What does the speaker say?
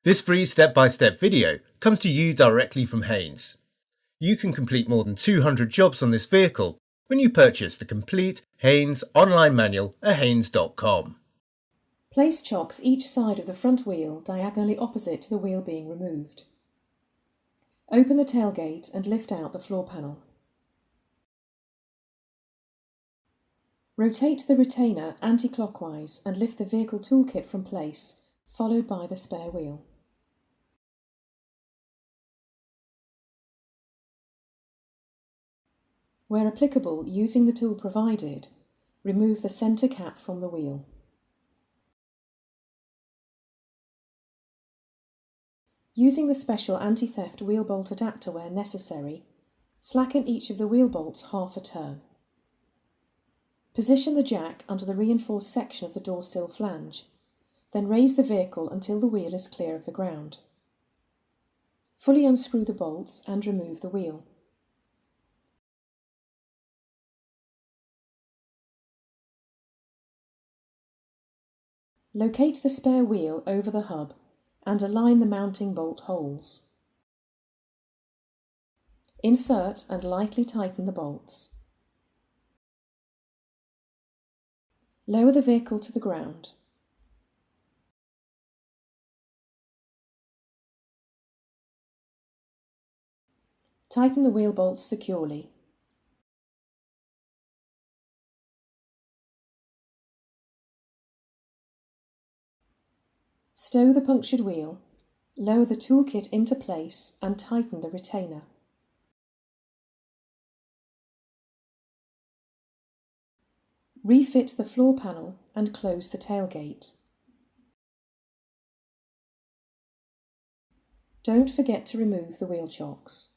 This free step-by-step video comes to you directly from Haynes. You can complete more than 200 jobs on this vehicle when you purchase the complete Haynes online manual at haynes.com. Place chocks each side of the front wheel diagonally opposite to the wheel being removed. Open the tailgate and lift out the floor panel. Rotate the retainer anti-clockwise and lift the vehicle toolkit from place, followed by the spare wheel. Where applicable, using the tool provided, remove the centre cap from the wheel. Using the special anti-theft wheel bolt adapter where necessary, slacken each of the wheel bolts half a turn. Position the jack under the reinforced section of the door sill flange, then raise the vehicle until the wheel is clear of the ground. Fully unscrew the bolts and remove the wheel. Locate the spare wheel over the hub and align the mounting bolt holes. Insert and lightly tighten the bolts. Lower the vehicle to the ground. Tighten the wheel bolts securely. Stow the punctured wheel, lower the toolkit into place and tighten the retainer. Refit the floor panel and close the tailgate. Don't forget to remove the wheel chocks.